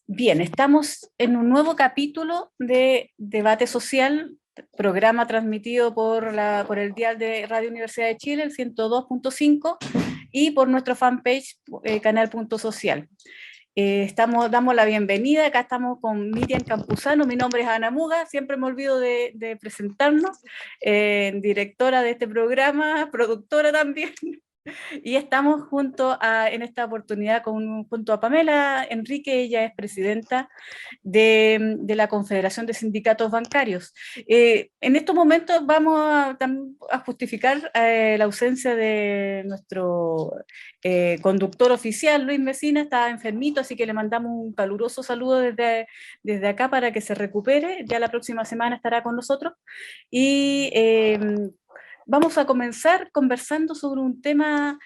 Bien, estamos en un nuevo capítulo de Debate Social, programa transmitido por el dial de Radio Universidad de Chile, el 102.5, y por nuestro fanpage, canal Punto Social. Damos la bienvenida, acá estamos con Miriam Campuzano, mi nombre es Ana Muga, siempre me olvido de presentarnos, directora de este programa, productora también. Y estamos en esta oportunidad junto a Pamela Enrique, ella es presidenta de la Confederación de Sindicatos Bancarios. En estos momentos vamos a justificar la ausencia de nuestro conductor oficial, Luis Mesina, está enfermito, así que le mandamos un caluroso saludo desde acá para que se recupere, ya la próxima semana estará con nosotros. Y vamos a comenzar conversando sobre un tema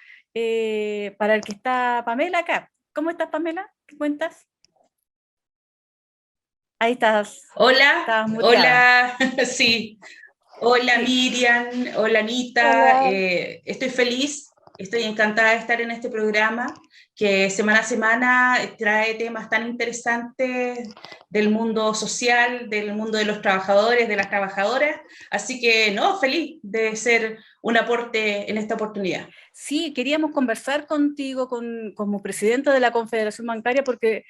para el que está Pamela acá. ¿Cómo estás, Pamela? ¿Qué cuentas? Ahí Hola, estás muteada. hola, sí, hola Sí. Miriam, hola Anita, Hola. estoy feliz, estoy encantada de estar en este programa que semana a semana trae temas tan interesantes del mundo social, del mundo de los trabajadores, de las trabajadoras, así que no, feliz de ser un aporte en esta oportunidad. Sí, queríamos conversar contigo como presidenta de la Confederación Bancaria porque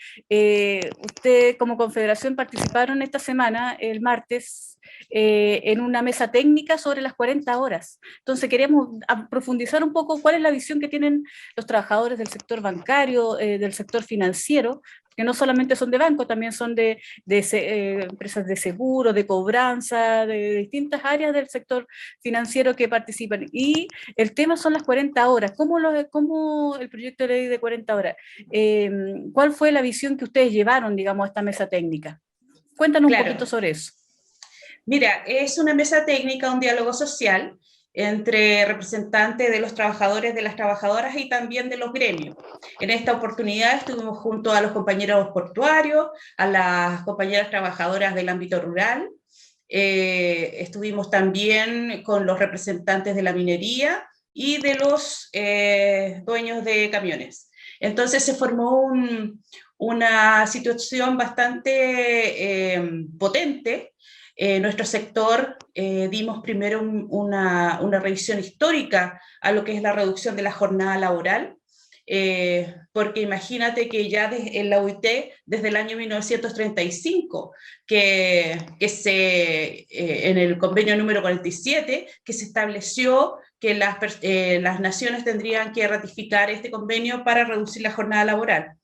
usted como confederación participaron esta semana, el martes, en una mesa técnica sobre las 40 horas. Entonces queríamos profundizar un poco cuál es la visión que tienen los trabajadores del sector bancario, del sector financiero, que no solamente son de banco, también son de empresas de seguro, de cobranza, de distintas áreas del sector financiero que participan. Y el tema son las 40 horas. ¿Cómo el proyecto de ley de 40 horas? ¿Cuál fue la visión que ustedes llevaron, digamos, a esta mesa técnica? Cuéntanos un poquito Claro, sobre eso. mira, es una mesa técnica, un diálogo social entre representantes de los trabajadores, de las trabajadoras y también de los gremios. En esta oportunidad estuvimos junto a los compañeros portuarios, a las compañeras trabajadoras del ámbito rural, estuvimos también con los representantes de la minería y de los dueños de camiones. Entonces se formó una situación bastante potente. Nuestro sector dimos primero una revisión histórica a lo que es la reducción de la jornada laboral, porque imagínate que ya en la UIT, desde el año 1935, en el convenio número 47, que se estableció que las naciones tendrían que ratificar este convenio para reducir la jornada laboral.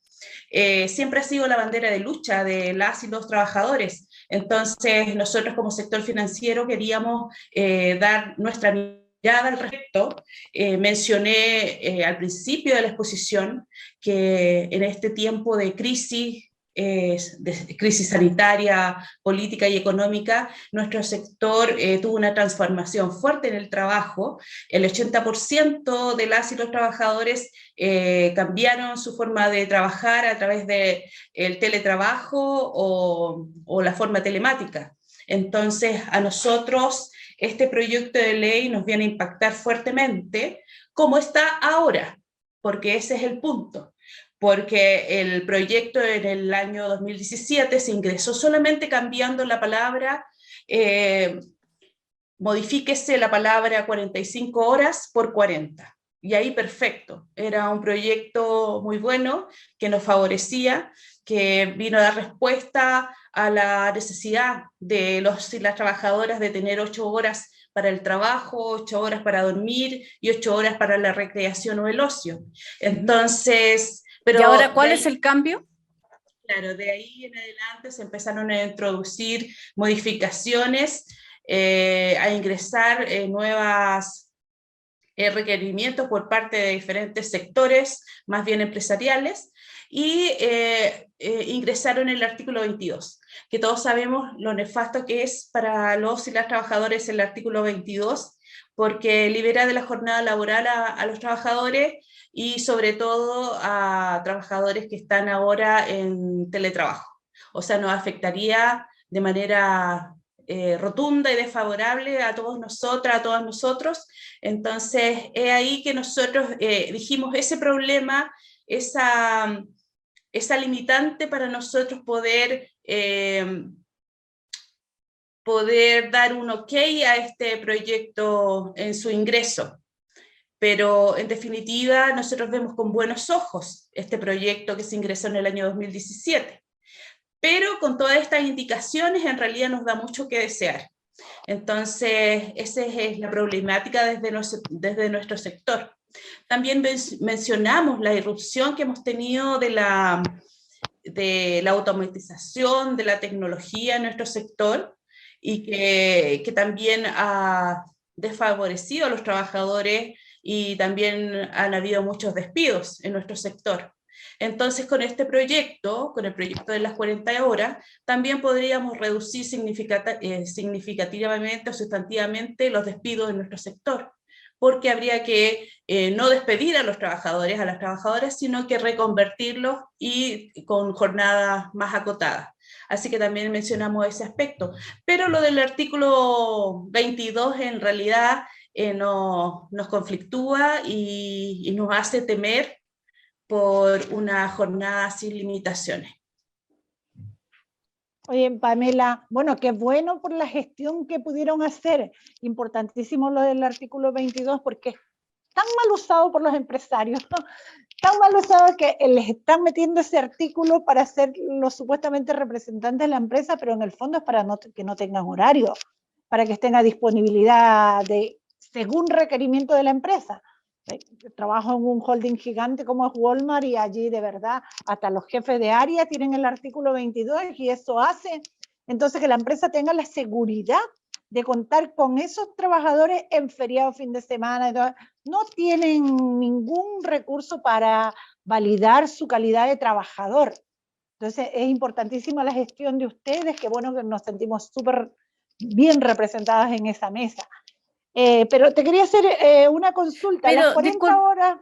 Siempre ha sido la bandera de lucha de las y los trabajadores. Entonces, nosotros como sector financiero queríamos dar nuestra mirada al respecto. Mencioné al principio de la exposición que en este tiempo de crisis sanitaria, política y económica, nuestro sector tuvo una transformación fuerte en el trabajo. El 80% de las y los trabajadores cambiaron su forma de trabajar a través del teletrabajo o la forma telemática. Entonces, a nosotros este proyecto de ley nos viene a impactar fuertemente como está ahora, porque ese es el punto. Porque el proyecto en el año 2017 se ingresó solamente cambiando la palabra, modifíquese la palabra 45 horas por 40. Y ahí perfecto, era un proyecto muy bueno que nos favorecía, que vino a dar respuesta a la necesidad de los y las trabajadoras de tener 8 horas para el trabajo, 8 horas para dormir y 8 horas para la recreación o el ocio. Entonces, ¿Y ahora pero de cuál es el ahí, cambio? claro, de ahí en adelante se empezaron a introducir modificaciones, a ingresar nuevas requerimientos por parte de diferentes sectores, más bien empresariales, y ingresaron el artículo 22, que todos sabemos lo nefasto que es para los y las trabajadores el artículo 22, porque libera de la jornada laboral a los trabajadores y sobre todo a trabajadores que están ahora en teletrabajo. O sea, nos afectaría de manera rotunda y desfavorable a todos nosotras, a todos nosotros. Entonces, es ahí que nosotros dijimos ese problema, esa, esa limitante para nosotros poder dar un ok a este proyecto en su ingreso. Pero en definitiva nosotros vemos con buenos ojos este proyecto que se ingresó en el año 2017. Pero con todas estas indicaciones en realidad nos da mucho que desear. Entonces, esa es la problemática desde nuestro sector. También mencionamos la irrupción que hemos tenido de la automatización, de la tecnología en nuestro sector, y que también ha desfavorecido a los trabajadores y también han habido muchos despidos en nuestro sector. Entonces, con este proyecto, con el proyecto de las 40 horas, también podríamos reducir significativamente o sustantivamente los despidos en nuestro sector, porque habría que no despedir a los trabajadores, a las trabajadoras, sino que reconvertirlos y con jornadas más acotadas. Así que también mencionamos ese aspecto. Pero lo del artículo 22 en realidad nos conflictúa y nos hace temer por una jornada sin limitaciones. Oye, Pamela, bueno, qué bueno por la gestión que pudieron hacer. Importantísimo lo del artículo 22, porque es tan mal usado por los empresarios, ¿no? Tan mal usado que les están metiendo ese artículo para ser los supuestamente representantes de la empresa, pero en el fondo es para que no tengan horario, para que estén a disponibilidad según requerimiento de la empresa. Trabajo en un holding gigante como es Walmart y allí de verdad hasta los jefes de área tienen el artículo 22 y eso hace entonces que la empresa tenga la seguridad de contar con esos trabajadores en feriado, fin de semana. No tienen ningún recurso para validar su calidad de trabajador. Entonces es importantísima la gestión de ustedes, que bueno que nos sentimos súper bien representadas en esa mesa. Pero te quería hacer una consulta. Pero, las 40 horas...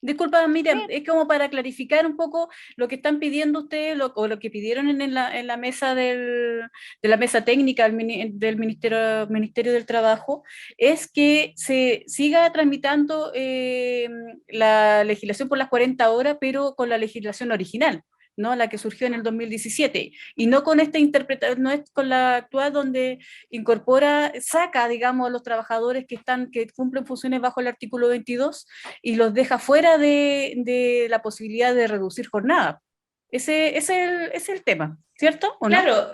Disculpa, Miriam, Sí. es como para clarificar un poco lo que están pidiendo ustedes o lo que pidieron en la mesa de la mesa técnica del Ministerio del Trabajo, es que se siga tramitando la legislación por las 40 horas, pero con la legislación original, ¿no? La que surgió en el 2017, y no con esta interpretación, no es con la actual donde saca, digamos, a los trabajadores que cumplen funciones bajo el artículo 22 y los deja fuera de la posibilidad de reducir jornada. Ese es el tema, ¿cierto? ¿O no? Claro,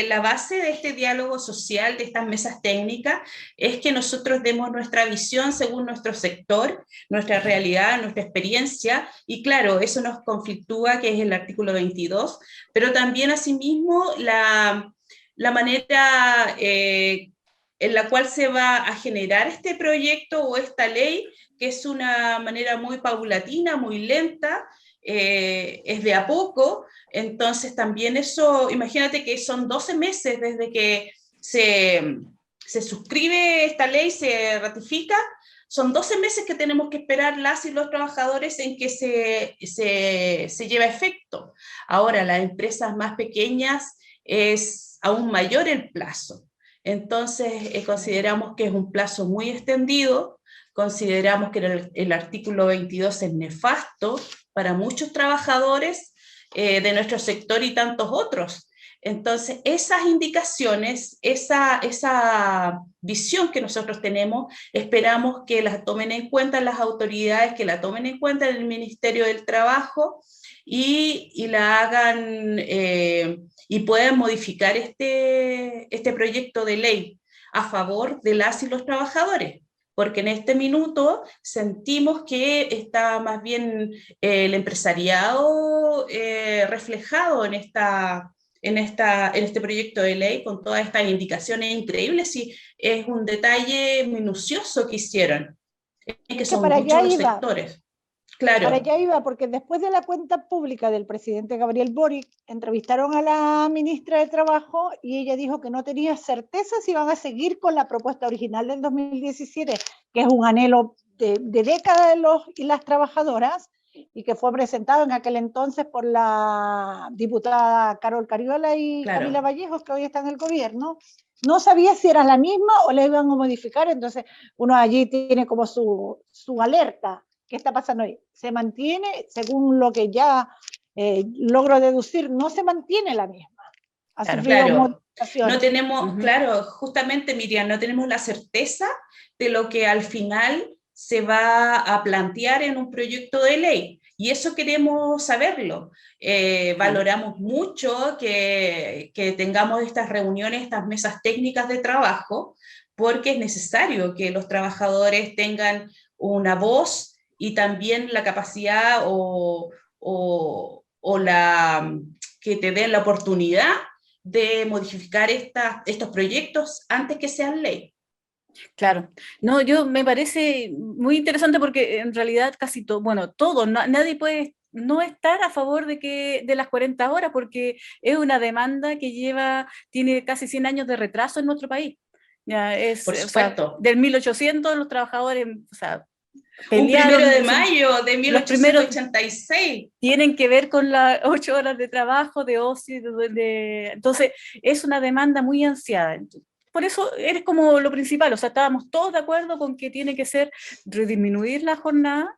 la base de este diálogo social, de estas mesas técnicas, es que nosotros demos nuestra visión según nuestro sector, nuestra realidad, nuestra experiencia, y claro, eso nos conflictúa, que es el artículo 22, pero también asimismo la manera en la cual se va a generar este proyecto o esta ley, que es una manera muy paulatina, muy lenta, es de a poco. Entonces también eso, imagínate que son 12 meses desde que se suscribe esta ley, se ratifica, son 12 meses que tenemos que esperar las y los trabajadores en que se lleve a efecto. Ahora, las empresas más pequeñas es aún mayor el plazo. Entonces, consideramos que es un plazo muy extendido, consideramos que el artículo 22 es nefasto para muchos trabajadores de nuestro sector y tantos otros. Entonces, esas indicaciones, esa visión que nosotros tenemos, esperamos que la tomen en cuenta las autoridades, que la tomen en cuenta en el Ministerio del Trabajo y la hagan y puedan modificar este proyecto de ley a favor de las y los trabajadores. Porque en este minuto sentimos que está más bien el empresariado reflejado en este proyecto de ley con todas estas indicaciones increíbles, y es un detalle minucioso que hicieron, que son muchos los sectores. Claro. Para allá iba, porque después de la cuenta pública del presidente Gabriel Boric, entrevistaron a la ministra de Trabajo y ella dijo que no tenía certeza si iban a seguir con la propuesta original del 2017, que es un anhelo de décadas de los y las trabajadoras, y que fue presentado en aquel entonces por la diputada Carol Cariola y Claro. Camila Vallejos, que hoy está en el gobierno. No sabía si era la misma o la iban a modificar, entonces uno allí tiene como su alerta. ¿Qué está pasando ahí? Se mantiene según lo que ya logro deducir, no se mantiene la misma. Ha sufrido modificaciones. No tenemos, claro, justamente, Miriam, no tenemos la certeza de lo que al final se va a plantear en un proyecto de ley. Y eso queremos saberlo. Valoramos mucho que tengamos estas reuniones, estas mesas técnicas de trabajo, porque es necesario que los trabajadores tengan una voz y también la capacidad que te den la oportunidad de modificar estos proyectos antes que sean ley. Claro, no, me parece muy interesante porque en realidad casi todo, bueno, nadie puede no estar a favor de las 40 horas porque es una demanda que tiene casi 100 años de retraso en nuestro país. Ya Por supuesto. O sea, del 1800 los trabajadores, o sea, pelearon. Un 1 de mayo de 1886. Tienen que ver con las 8 horas de trabajo, de ocio, entonces es una demanda muy ansiada. Por eso eres como lo principal, o sea, estábamos todos de acuerdo con que tiene que ser disminuir la jornada,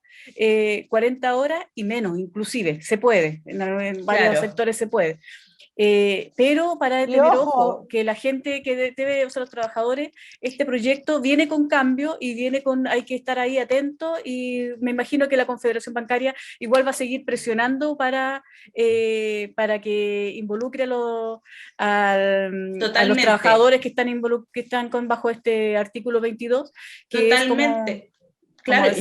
40 horas y menos, inclusive, se puede, en varios sectores se puede. Pero para tener ojo, que la gente que debe, o sea, los trabajadores, este proyecto viene con cambio y hay que estar ahí atento, y me imagino que la Confederación Bancaria igual va a seguir presionando para que involucre a los trabajadores que están bajo este artículo 22. Que totalmente. Claro,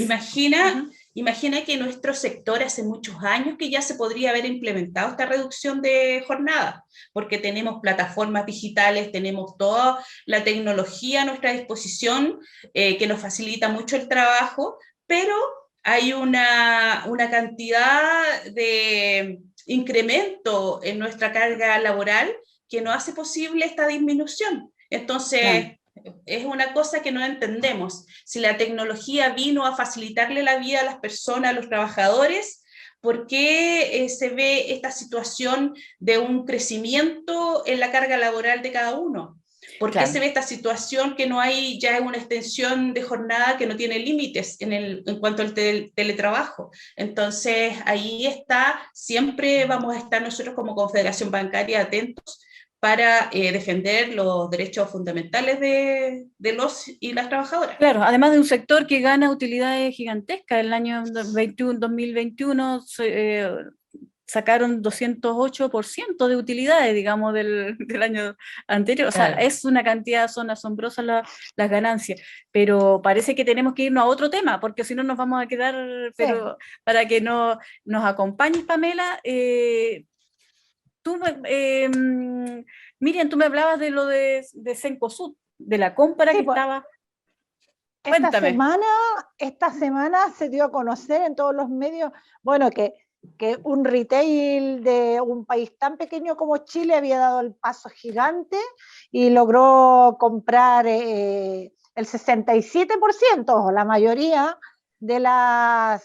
imagina que nuestro sector hace muchos años que ya se podría haber implementado esta reducción de jornada, porque tenemos plataformas digitales, tenemos toda la tecnología a nuestra disposición que nos facilita mucho el trabajo, pero hay una cantidad de incremento en nuestra carga laboral que no hace posible esta disminución. Entonces, es una cosa que no entendemos. Si la tecnología vino a facilitarle la vida a las personas, a los trabajadores, ¿por qué se ve esta situación de un crecimiento en la carga laboral de cada uno? ¿Por qué se ve esta situación que no hay ya una extensión de jornada que no tiene límites en cuanto al teletrabajo? Entonces, ahí siempre vamos a estar nosotros como Confederación Bancaria atentos para defender los derechos fundamentales de los y las trabajadoras. Claro, además de un sector que gana utilidades gigantescas. El año 2021 sacaron 208% de utilidades, digamos, del año anterior. O sea, es una cantidad, son asombrosas las ganancias, pero parece que tenemos que irnos a otro tema, porque si no nos vamos a quedar, pero para que nos acompañes, Pamela, Miriam, tú me hablabas de lo de Cencosud, de la compra que estaba. Cuéntame. Esta semana se dio a conocer en todos los medios, bueno, que un retail de un país tan pequeño como Chile había dado el paso gigante y logró comprar el 67%, la mayoría de las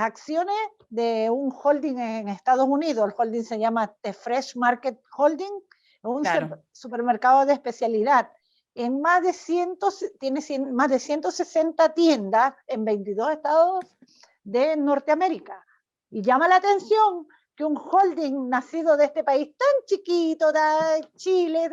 acciones de un holding en Estados Unidos. El holding se llama The Fresh Market Holding, un supermercado de especialidad. Tiene más de 160 tiendas en 22 estados de Norteamérica. Y llama la atención que un holding nacido de este país tan chiquito, de Chile,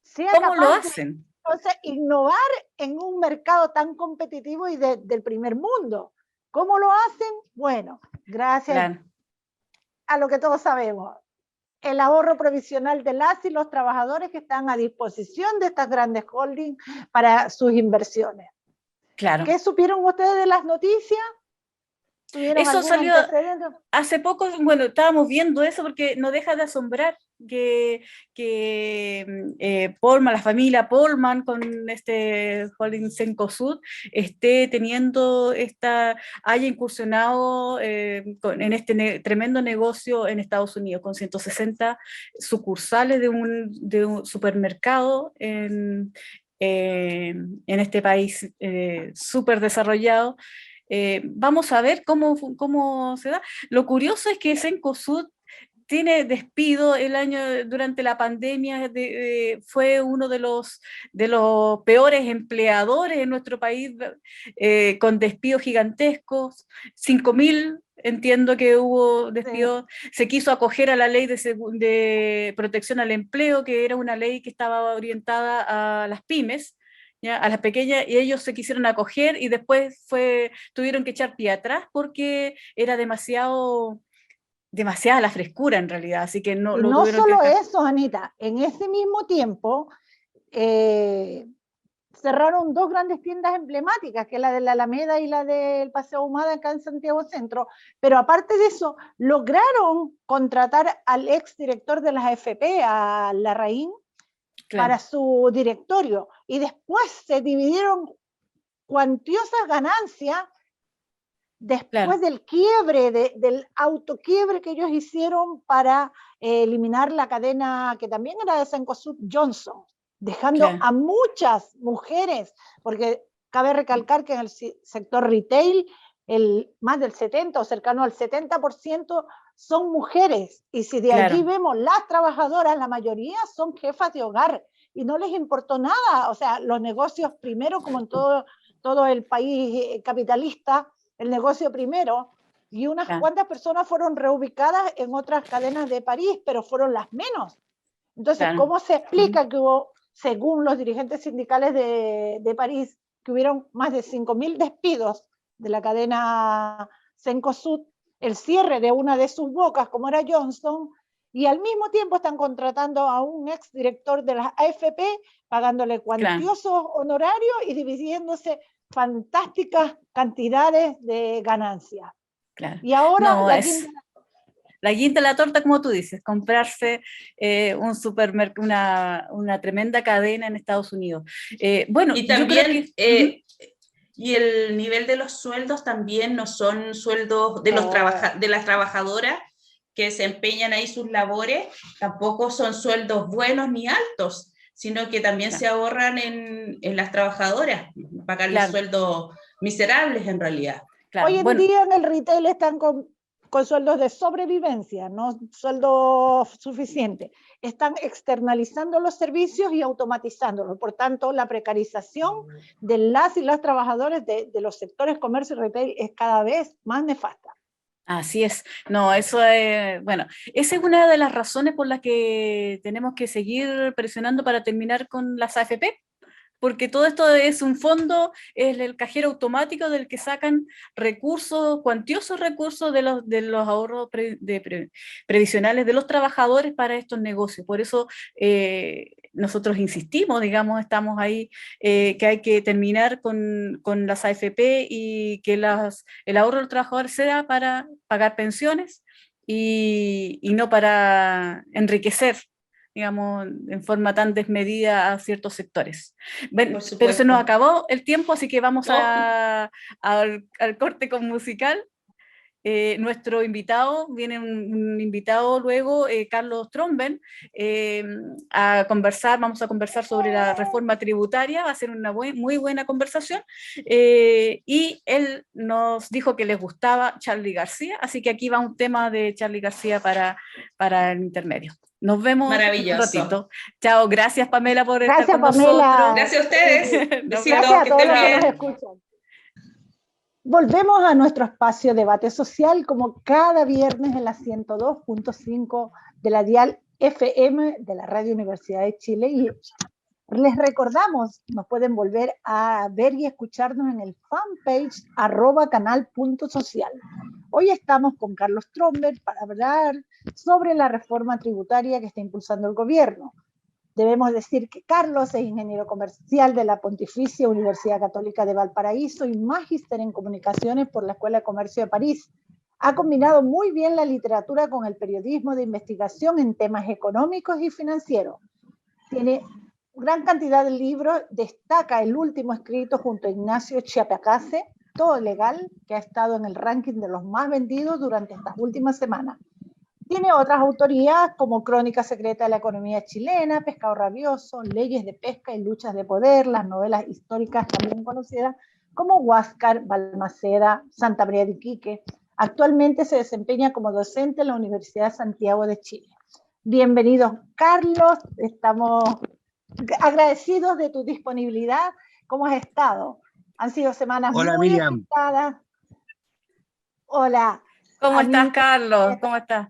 sea ¿Cómo lo hacen? Entonces, innovar en un mercado tan competitivo y del primer mundo. ¿Cómo lo hacen? Bueno, gracias a lo que todos sabemos. El ahorro provisional de las y los trabajadores que están a disposición de estas grandes holdings para sus inversiones. Claro. ¿Qué supieron ustedes de las noticias? Eso salió hace poco. Bueno, estábamos viendo eso porque no deja de asombrar que Polman, la familia Polman con este holding Cencosud haya incursionado en este tremendo negocio en Estados Unidos, con 160 sucursales de un supermercado en este país súper desarrollado. Vamos a ver cómo se da. Lo curioso es que Cencosud tiene despido durante la pandemia, fue uno de los peores empleadores en nuestro país, con despidos gigantescos, 5.000 entiendo que hubo despidos, se quiso acoger a la ley de protección al empleo, que era una ley que estaba orientada a las pymes, ¿ya? A las pequeñas, y ellos se quisieron acoger y después tuvieron que echar pie atrás porque era demasiada la frescura en realidad, así que no y lo no tuvieron solo que dejar. eso, Anita, en ese mismo tiempo cerraron dos grandes tiendas emblemáticas, que es la de la Alameda y la del Paseo Ahumada acá en Santiago Centro, pero aparte de eso, lograron contratar al exdirector de las AFP, a Larraín, Claro. para su directorio, y después se dividieron cuantiosas ganancias después del quiebre, del autoquiebre que ellos hicieron para eliminar la cadena que también era de Cencosud Johnson, dejando a muchas mujeres, porque cabe recalcar que en el sector retail más del 70 o cercano al 70% son mujeres, y si de allí vemos las trabajadoras, la mayoría son jefas de hogar, y no les importó nada, o sea, los negocios primero, como en todo el país capitalista, el negocio primero, y unas cuantas personas fueron reubicadas en otras cadenas de París, pero fueron las menos. Entonces, ¿cómo se explica que hubo, según los dirigentes sindicales de París, que hubieron más de 5.000 despidos de la cadena Cencosud, el cierre de una de sus bocas, como era Johnson, y al mismo tiempo están contratando a un exdirector de las AFP, pagándole cuantiosos honorarios y dividiéndose fantásticas cantidades de ganancias. Y ahora no, la guinda de la torta, como tú dices, comprarse un supermercado, una tremenda cadena en Estados Unidos. Bueno, y también, yo creo que, y el nivel de los sueldos también no son sueldos de, de las trabajadoras que desempeñan ahí sus labores, tampoco son sueldos buenos ni altos, sino que también se ahorran en las trabajadoras, pagarles sueldos miserables en realidad. Hoy en día en el retail están con sueldos de sobrevivencia, no sueldos suficientes. Están externalizando los servicios y automatizándolos. Por tanto, la precarización de las y los trabajadores de los sectores comercio y retail es cada vez más nefasta. Así es, no, eso es, bueno, esa es una de las razones por las que tenemos que seguir presionando para terminar con las AFP, porque todo esto es un fondo, es el cajero automático del que sacan recursos, cuantiosos recursos de los ahorros previsionales de los trabajadores para estos negocios. Por eso nosotros insistimos, digamos, estamos ahí, que hay que terminar con las AFP y que el ahorro del trabajador sea para pagar pensiones y no para enriquecer, digamos, en forma tan desmedida a ciertos sectores. Bueno, pero se nos acabó el tiempo, así que vamos al corte con musical. Nuestro invitado, viene un invitado luego, Carlos Tromben, a conversar, vamos a conversar sobre la reforma tributaria, va a ser una muy buena conversación, y él nos dijo que les gustaba Charly García, así que aquí va un tema de Charly García para el intermedio. Nos vemos un ratito. Chao, gracias Pamela por estar con nosotros. Gracias a ustedes. Gracias a todos los que nos escuchan. Volvemos a nuestro espacio Debate Social, como cada viernes en la 102.5 de la dial FM de la Radio Universidad de Chile. Y les recordamos, nos pueden volver a ver y escucharnos en el fanpage @canal.social. Hoy estamos con Carlos Tromben para hablar sobre la reforma tributaria que está impulsando el gobierno. Debemos decir que Carlos es ingeniero comercial de la Pontificia Universidad Católica de Valparaíso y magíster en comunicaciones por la Escuela de Comercio de París. Ha combinado muy bien la literatura con el periodismo de investigación en temas económicos y financieros. Tiene gran cantidad de libros, destaca el último escrito junto a Ignacio Chiapacase, Todo Legal, que ha estado en el ranking de los más vendidos durante estas últimas semanas. Tiene otras autorías como Crónica Secreta de la Economía Chilena, Pescado Rabioso, Leyes de Pesca y Luchas de Poder, las novelas históricas también conocidas como Huáscar, Balmaceda, Santa María de Iquique. Actualmente se desempeña como docente en la Universidad de Santiago de Chile. Bienvenidos, Carlos. Estamos agradecidos de tu disponibilidad. ¿Cómo has estado? Han sido semanas muy agitadas. Hola. ¿Cómo estás, Carlos? ¿Cómo estás?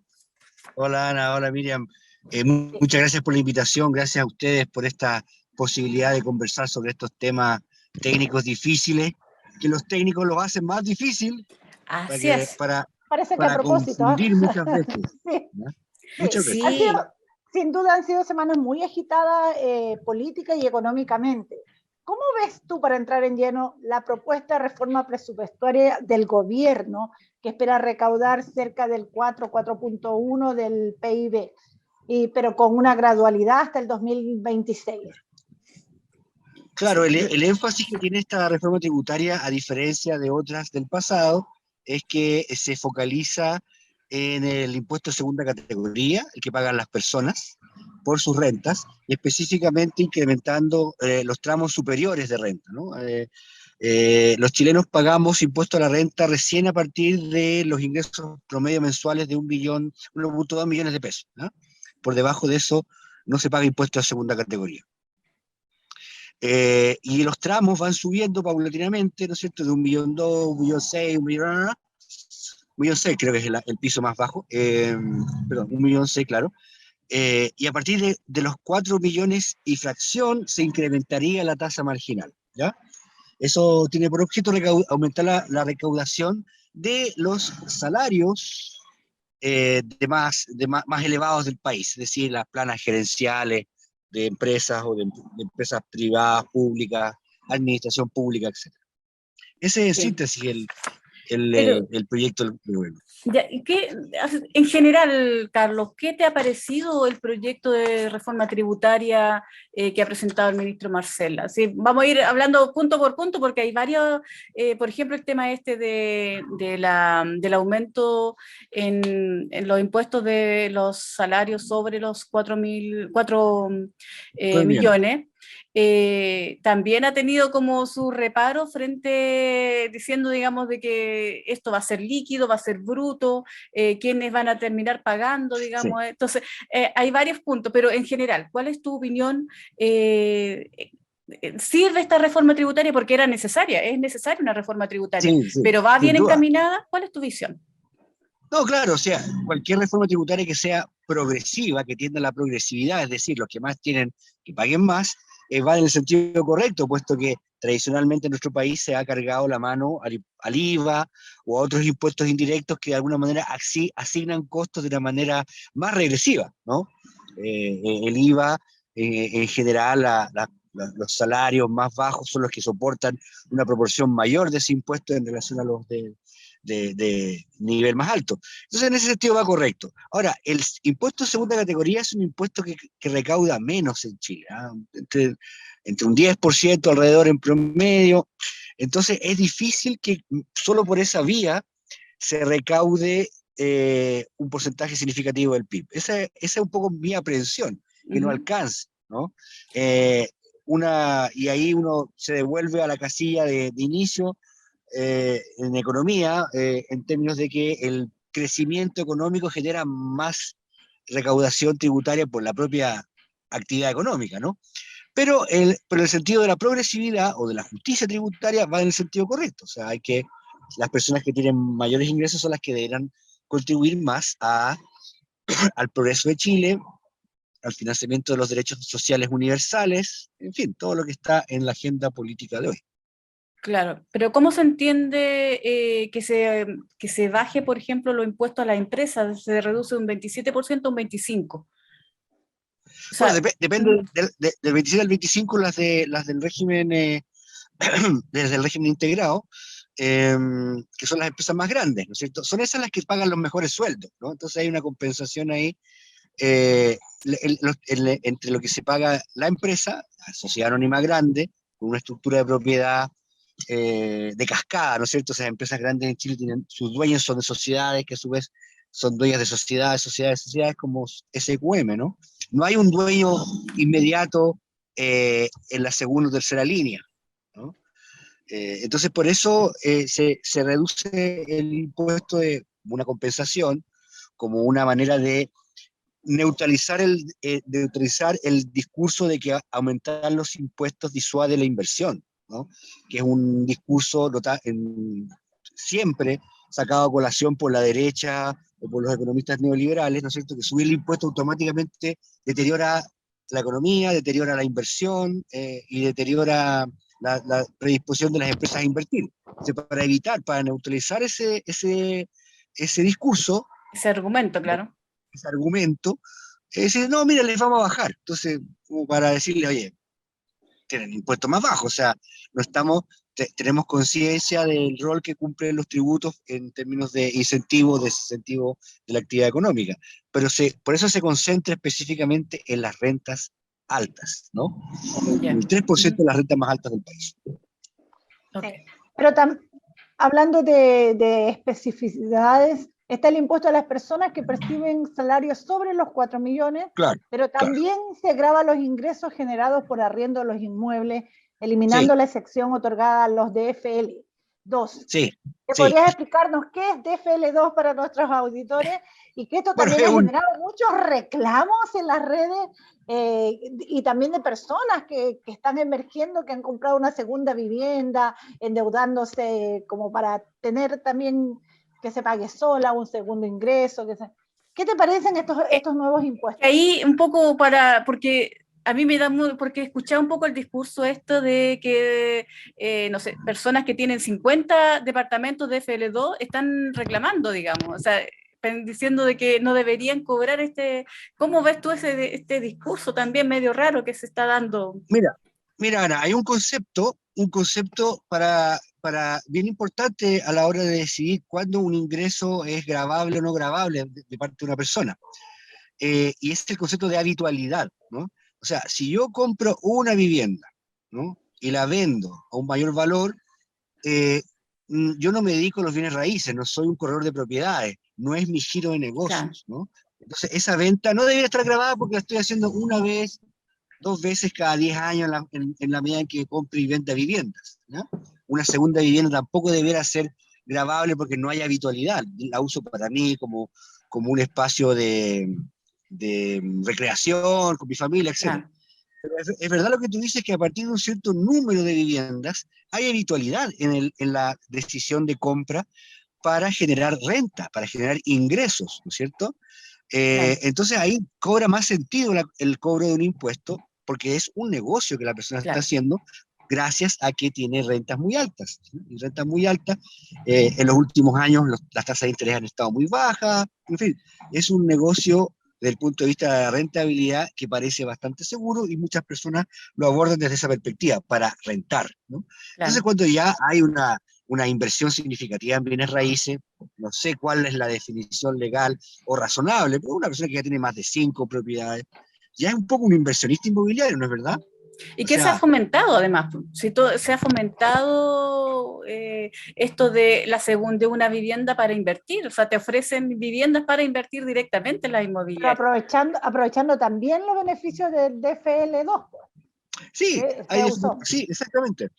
Hola Ana, hola Miriam. Muchas gracias por la invitación, gracias a ustedes por esta posibilidad de conversar sobre estos temas técnicos difíciles, que los técnicos los hacen más difícil Así es. Parece que a para propósito. confundir muchas veces. Sí. ¿no? Sí. Muchas veces. Ha sido, sin duda han sido semanas muy agitadas política y económicamente. ¿Cómo ves tú, para entrar en lleno, la propuesta de reforma presupuestaria del gobierno que espera recaudar cerca del 4,1 del PIB, pero con una gradualidad hasta el 2026? Claro, el énfasis que tiene esta reforma tributaria, a diferencia de otras del pasado, es que se focaliza en el impuesto de segunda categoría, el que pagan las personas por sus rentas, y específicamente incrementando los tramos superiores de renta, ¿no? Los chilenos pagamos impuesto a la renta recién a partir de los ingresos promedio mensuales de 1,2 millones de pesos, ¿no? Por debajo de eso no se paga impuesto a segunda categoría. Y los tramos van subiendo paulatinamente, ¿no es cierto? De 1,2 millones, 1,6 millones, 1,6 creo que es el piso más bajo, perdón, 1,6 claro. Y a partir de los 4 millones y fracción se incrementaría la tasa marginal, ¿ya? Eso tiene por objeto aumentar la recaudación de los salarios más elevados del país, es decir, las planas gerenciales de empresas o de empresas privadas, públicas, administración pública, etc. Ese es en síntesis el proyecto del gobierno. Ya, en general, Carlos, ¿qué te ha parecido el proyecto de reforma tributaria que ha presentado el ministro Marcela? ¿Sí? Vamos a ir hablando punto por punto porque hay varios, por ejemplo, el tema del aumento en los impuestos de los salarios sobre los 4 millones. También ha tenido como su reparo diciendo, digamos, de que esto va a ser líquido, va a ser bruto, quiénes van a terminar pagando, digamos. Sí. Entonces, hay varios puntos, pero en general, ¿cuál es tu opinión? ¿Sirve esta reforma tributaria? Porque es necesaria una reforma tributaria, sí, pero ¿va bien encaminada? ¿Cuál es tu visión? No, claro, o sea, cualquier reforma tributaria que sea progresiva, que tienda a la progresividad, es decir, los que más tienen que paguen más, va en el sentido correcto, puesto que tradicionalmente en nuestro país se ha cargado la mano al IVA o a otros impuestos indirectos que de alguna manera asignan costos de una manera más regresiva, ¿no? El IVA, en general, los salarios más bajos son los que soportan una proporción mayor de ese impuesto en relación a los de nivel más alto. Entonces, en ese sentido va correcto. Ahora, el impuesto de segunda categoría es un impuesto que recauda menos en Chile, ¿eh? Entre un 10% alrededor en promedio. Entonces, es difícil que solo por esa vía se recaude un porcentaje significativo del PIB. Esa es un poco mi aprehensión, que no alcance, ¿no? Y ahí uno se devuelve a la casilla de inicio, en economía, en términos de que el crecimiento económico genera más recaudación tributaria por la propia actividad económica, ¿no? Pero el sentido de la progresividad o de la justicia tributaria va en el sentido correcto. O sea, las personas que tienen mayores ingresos son las que deberán contribuir más al progreso de Chile, al financiamiento de los derechos sociales universales, en fin, todo lo que está en la agenda política de hoy. Claro, pero ¿cómo se entiende que se baje, por ejemplo, los impuestos a las empresas? Se reduce de un 27% a un 25%. O sea, bueno, depende del 27 al 25 las del régimen, desde el régimen integrado, que son las empresas más grandes, ¿no es cierto? Son esas las que pagan los mejores sueldos, ¿no? Entonces hay una compensación ahí entre lo que se paga la empresa, la sociedad anónima grande, con una estructura de propiedad de cascada, ¿no es cierto? O sea, empresas grandes en Chile sus dueños son de sociedades que a su vez son dueñas de sociedades como SQM, ¿no? No hay un dueño inmediato en la segunda o tercera línea, ¿no? Entonces, por eso se reduce el impuesto de una compensación como una manera de neutralizar el discurso de que aumentar los impuestos disuade la inversión, ¿no? Que es un discurso siempre sacado a colación por la derecha o por los economistas neoliberales, ¿no es cierto?, que subir el impuesto automáticamente deteriora la economía, deteriora la inversión y deteriora la predisposición de las empresas a invertir. Entonces, para neutralizar ese discurso, Ese argumento, claro. ese argumento, es decir, no, mira, les vamos a bajar. Entonces, como para decirle, oye, tienen impuestos más bajos, o sea, no estamos, tenemos conciencia del rol que cumplen los tributos en términos de incentivo, desincentivo de la actividad económica, pero por eso se concentra específicamente en las rentas altas, ¿no? Ya. El 3% de las rentas más altas del país. Okay. Pero hablando de especificidades, está el impuesto a las personas que perciben salarios sobre los 4 millones, claro, pero también se grava los ingresos generados por arriendo de los inmuebles, eliminando la excepción otorgada a los DFL2. Sí. ¿Podrías explicarnos qué es DFL2 para nuestros auditores? Y que esto también ha generado muchos reclamos en las redes y también de personas que están emergiendo, que han comprado una segunda vivienda, endeudándose como para tener también que se pague sola, un segundo ingreso. ¿Qué te parecen estos nuevos impuestos? Ahí un poco porque a mí me da porque escuchaba un poco el discurso esto de que, no sé, personas que tienen 50 departamentos de FL2 están reclamando, digamos, o sea, diciendo de que no deberían cobrar ¿cómo ves tú este discurso también medio raro que se está dando? Mira, Ana, hay un concepto bien importante a la hora de decidir cuándo un ingreso es gravable o no gravable de parte de una persona. Y es el concepto de habitualidad, ¿no? O sea, si yo compro una vivienda, ¿no?, y la vendo a un mayor valor, yo no me dedico a los bienes raíces, no soy un corredor de propiedades, no es mi giro de negocios, ¿no? Entonces, esa venta no debería estar gravada porque la estoy haciendo una vez, 2 veces cada 10 años en la medida en que compre y venda viviendas, ¿no? Una segunda vivienda tampoco debería ser gravable porque no hay habitualidad, la uso para mí como un espacio de recreación con mi familia, etc. Pero es verdad lo que tú dices, que a partir de un cierto número de viviendas hay habitualidad en la decisión de compra para generar renta, para generar ingresos, ¿no es cierto? Entonces ahí cobra más sentido el cobro de un impuesto, porque es un negocio que la persona está haciendo gracias a que tiene rentas muy altas. Y rentas muy altas, en los últimos años las tasas de interés han estado muy bajas, en fin, es un negocio desde el punto de vista de la rentabilidad que parece bastante seguro y muchas personas lo abordan desde esa perspectiva, para rentar, ¿no? Entonces cuando ya hay una inversión significativa en bienes raíces, no sé cuál es la definición legal o razonable, pero una persona que ya tiene más de 5 propiedades, ya es un poco un inversionista inmobiliario, ¿no es verdad? Y que se ha fomentado además, se ha fomentado esto de de una vivienda para invertir, o sea, te ofrecen viviendas para invertir directamente en la inmobiliaria. Pero aprovechando también los beneficios del DFL2. Sí, sí, exactamente.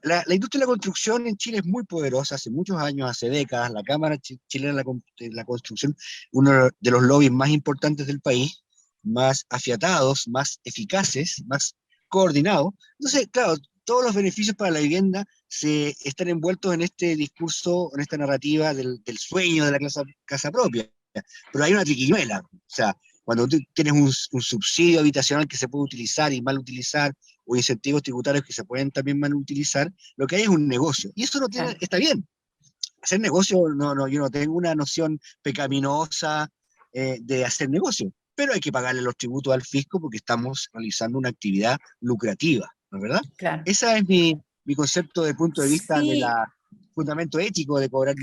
La industria de la construcción en Chile es muy poderosa, hace muchos años, hace décadas. La Cámara Chilena de la Construcción, uno de los lobbies más importantes del país, más afiatados, más eficaces, más coordinados. Entonces, claro, todos los beneficios para la vivienda están envueltos en este discurso, en esta narrativa del sueño de la casa propia. Pero hay una triquiñuela, o sea, cuando tú tienes un subsidio habitacional que se puede utilizar y mal utilizar, o incentivos tributarios que se pueden también mal utilizar, lo que hay es un negocio. Y eso está bien. Hacer negocio, yo no tengo una noción pecaminosa de hacer negocio, pero hay que pagarle los tributos al fisco porque estamos realizando una actividad lucrativa, ¿no es verdad? Claro. Ese es mi concepto desde el punto de vista del fundamento ético de cobrar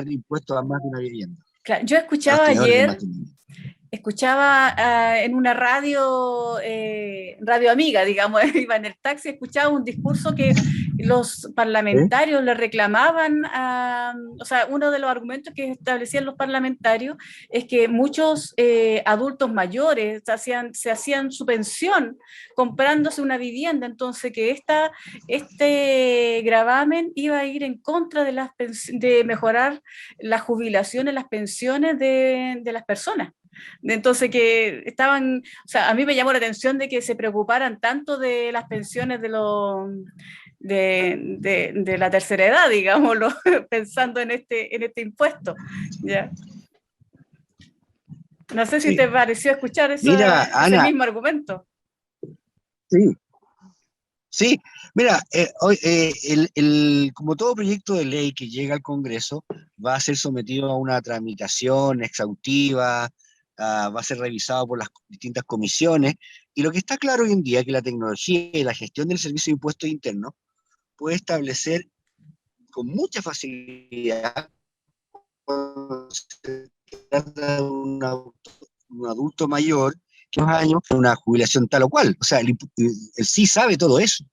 impuestos a más de una vivienda. Claro. Yo escuchaba ayer, en una radio amiga, digamos, iba en el taxi, escuchaba un discurso que los parlamentarios le reclamaban, o sea, uno de los argumentos que establecían los parlamentarios es que muchos adultos mayores se hacían su pensión comprándose una vivienda, entonces que este gravamen iba a ir en contra de mejorar las jubilaciones, las pensiones de las personas. Entonces que o sea, a mí me llamó la atención de que se preocuparan tanto de las pensiones de de la tercera edad, digámoslo, pensando en este impuesto. ¿Ya? No sé si Sí. te pareció escuchar Mira, ese Ana, mismo argumento. sí, sí, mira, como todo proyecto de ley que llega al Congreso, va a ser sometido a una tramitación exhaustiva, va a ser revisado por las distintas comisiones, y lo que está claro hoy en día es que la tecnología y la gestión del Servicio de Impuestos Internos puede establecer con mucha facilidad cuando se trata de un adulto mayor que 2 años, una jubilación tal o cual. O sea, el sí sabe todo eso,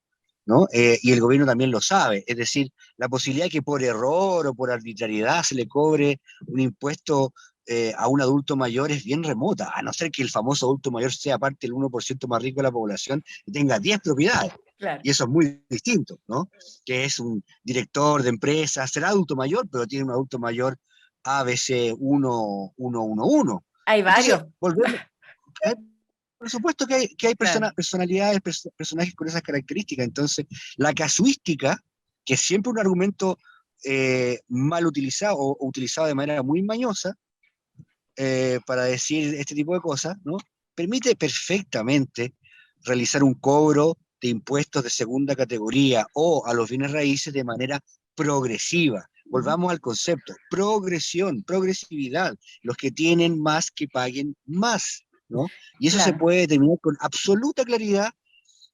¿no? Y el gobierno también lo sabe. Es decir, la posibilidad de que por error o por arbitrariedad se le cobre un impuesto a un adulto mayor es bien remota, a no ser que el famoso adulto mayor sea parte del 1% más rico de la población y tenga 10 propiedades. Claro. Y eso es muy distinto, ¿no? Que es un director de empresa, será adulto mayor, pero tiene un adulto mayor ABC 1111. Hay varios. Entonces, volvemos. Por supuesto que hay Claro. personalidades, personajes con esas características. Entonces, la casuística, que es siempre un argumento mal utilizado o utilizado de manera muy mañosa para decir este tipo de cosas, ¿no? Permite perfectamente realizar un cobro de impuestos de segunda categoría o a los bienes raíces de manera progresiva. Volvamos al concepto, progresión, progresividad. Los que tienen más que paguen más, ¿no? Y eso se Claro. puede determinar con absoluta claridad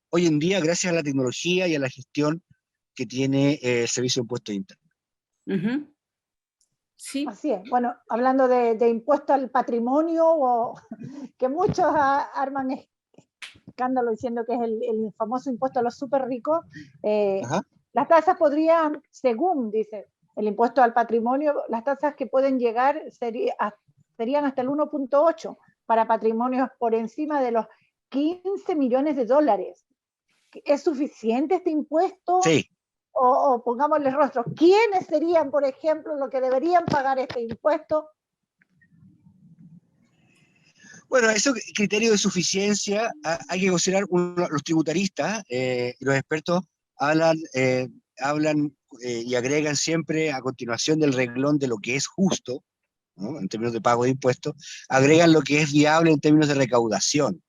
hoy en día gracias a la tecnología y a la gestión que tiene el Servicio de Impuestos Internos. Uh-huh. Sí. Así es. Bueno, hablando de impuesto al patrimonio, que muchos arman escándalo diciendo que es el famoso impuesto a los súper ricos, las tasas podrían, según dice el impuesto al patrimonio, las tasas que pueden llegar serían hasta el 1.8 para patrimonios por encima de los 15 millones de dólares. ¿Es suficiente este impuesto? Sí. O pongámosle rostro, ¿quiénes serían, por ejemplo, los que deberían pagar este impuesto? Bueno, ese criterio de suficiencia hay que considerar los tributaristas, los expertos hablan y agregan siempre a continuación del renglón de lo que es justo, ¿no? En términos de pago de impuestos, agregan lo que es viable en términos de recaudación.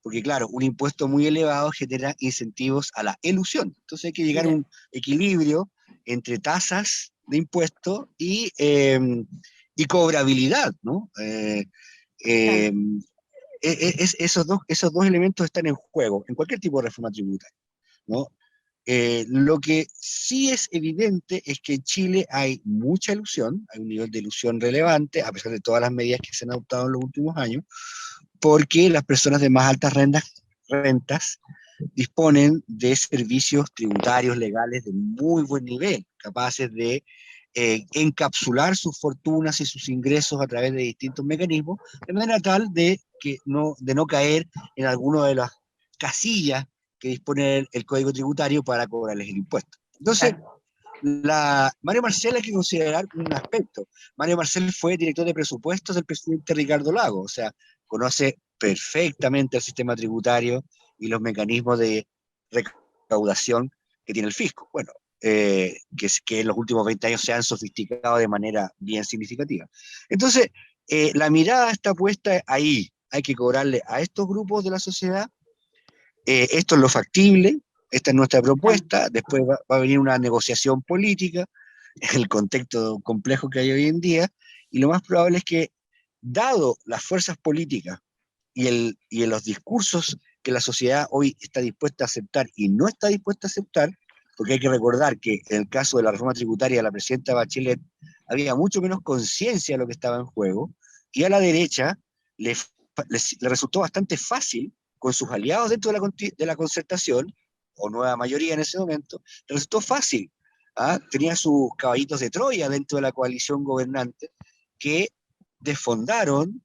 Porque claro, un impuesto muy elevado genera incentivos a la elusión. Entonces hay que llegar a un equilibrio entre tasas de impuestos y cobrabilidad, ¿no? Esos dos elementos están en juego en cualquier tipo de reforma tributaria, ¿no? Lo que sí es evidente es que en Chile hay mucha elusión, hay un nivel de elusión relevante, a pesar de todas las medidas que se han adoptado en los últimos años, porque las personas de más altas rentas disponen de servicios tributarios legales de muy buen nivel, capaces de encapsular sus fortunas y sus ingresos a través de distintos mecanismos, de manera tal de no caer en alguna de las casillas que dispone el Código Tributario para cobrarles el impuesto. Entonces, Mario Marcel hay que considerar un aspecto. Mario Marcel fue director de presupuestos del presidente Ricardo Lagos, o sea, conoce perfectamente el sistema tributario y los mecanismos de recaudación que tiene el fisco. Bueno, que en los últimos 20 años se han sofisticado de manera bien significativa. Entonces, la mirada está puesta ahí. Hay que cobrarle a estos grupos de la sociedad. Esto es lo factible, esta es nuestra propuesta, después va a venir una negociación política, en el contexto complejo que hay hoy en día, y lo más probable es que, dado las fuerzas políticas y los discursos que la sociedad hoy está dispuesta a aceptar y no está dispuesta a aceptar, porque hay que recordar que en el caso de la reforma tributaria de la presidenta Bachelet había mucho menos conciencia de lo que estaba en juego, y a la derecha le resultó bastante fácil, con sus aliados dentro de la concertación, o nueva mayoría en ese momento, le resultó fácil. Tenía sus caballitos de Troya dentro de la coalición gobernante que desfondaron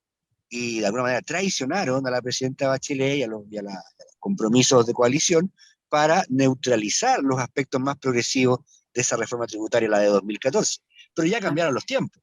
y de alguna manera traicionaron a la presidenta Bachelet y a los compromisos de coalición para neutralizar los aspectos más progresivos de esa reforma tributaria, la de 2014. Pero ya cambiaron los tiempos.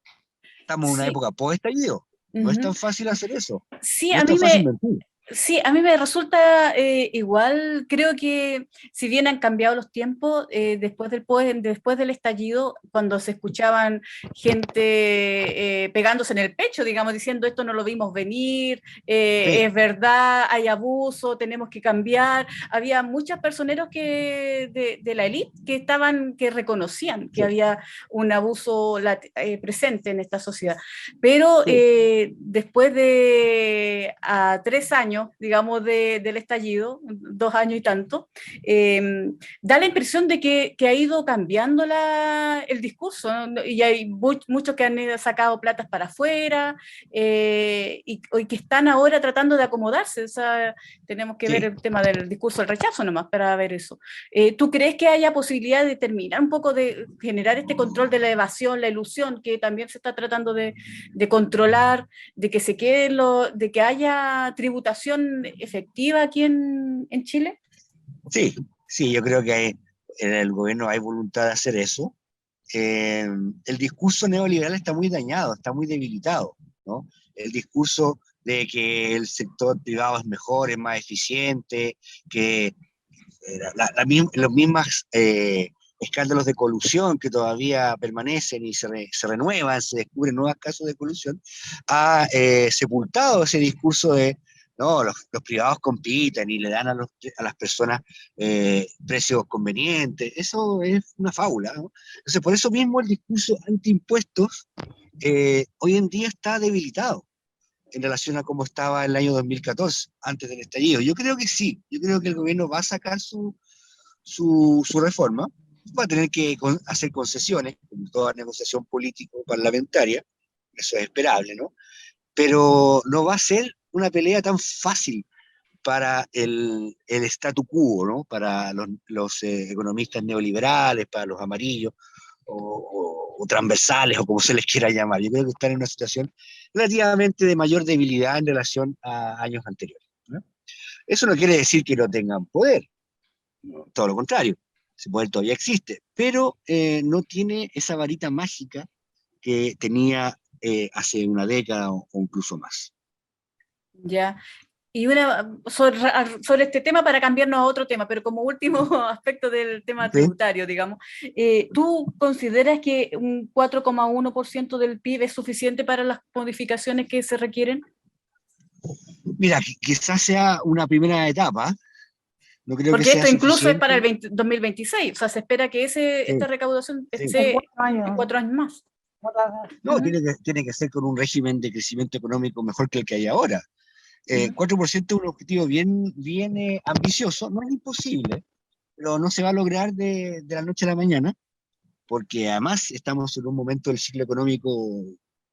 Estamos en una época post-estallido. No es tan fácil hacer eso. Sí, no a es tan mí fácil mentir. Sí, a mí me resulta igual, creo que si bien han cambiado los tiempos, después del estallido, cuando se escuchaban gente pegándose en el pecho, digamos, diciendo esto no lo vimos venir, Sí, es verdad, hay abuso, tenemos que cambiar, había muchos personeros de la élite que reconocían que sí, había un abuso presente en esta sociedad. Pero sí. después de 3 años, digamos, del estallido, 2 años y tanto, da la impresión de que ha ido cambiando el discurso, ¿no? Y hay muchos que han sacado platas para afuera y que están ahora tratando de acomodarse. O sea, tenemos que ver Sí. el tema del discurso del rechazo nomás para ver eso. ¿Tú crees que haya posibilidad de terminar un poco de generar este control de la evasión, la ilusión, que también se está tratando de controlar, de que se quede de que haya tributación efectiva aquí en Chile? Sí, sí, yo creo que en el gobierno hay voluntad de hacer eso. El discurso neoliberal está muy dañado, está muy debilitado, ¿no? El discurso de que el sector privado es mejor, es más eficiente, que los mismos escándalos de colusión que todavía permanecen y se renuevan, se descubren nuevos casos de colusión, ha sepultado ese discurso de no, los privados compiten y le dan a las personas precios convenientes. Eso es una fábula, ¿no? Entonces, por eso mismo el discurso antiimpuestos hoy en día está debilitado en relación a cómo estaba el año 2014, antes del estallido. Yo creo que sí, yo creo que el gobierno va a sacar su reforma, va a tener que hacer concesiones, como toda negociación político-parlamentaria, eso es esperable, ¿no? Pero no va a ser una pelea tan fácil para el statu quo, ¿no? Para los economistas neoliberales, para los amarillos, o transversales, o como se les quiera llamar. Yo creo que están en una situación relativamente de mayor debilidad en relación a años anteriores, ¿no? Eso no quiere decir que no tengan poder, ¿no? Todo lo contrario, ese poder todavía existe, pero no tiene esa varita mágica que tenía hace una década o incluso más. Ya. Y sobre este tema para cambiarnos a otro tema, pero como último aspecto del tema ¿Sí? tributario, digamos, ¿tú consideras que un 4,1% del PIB es suficiente para las modificaciones que se requieren? Mira, quizás sea una primera etapa, no creo que Porque sea esto incluso es para el suficiente. 2026, o sea, se espera que esta Sí, recaudación sí. En esté 4 años. en 4 años más. No, Ujú. tiene que ser con un régimen de crecimiento económico mejor que el que hay ahora. Ujú. 4% es un objetivo bien ambicioso, no es imposible, pero no se va a lograr de la noche a la mañana, porque además estamos en un momento del ciclo económico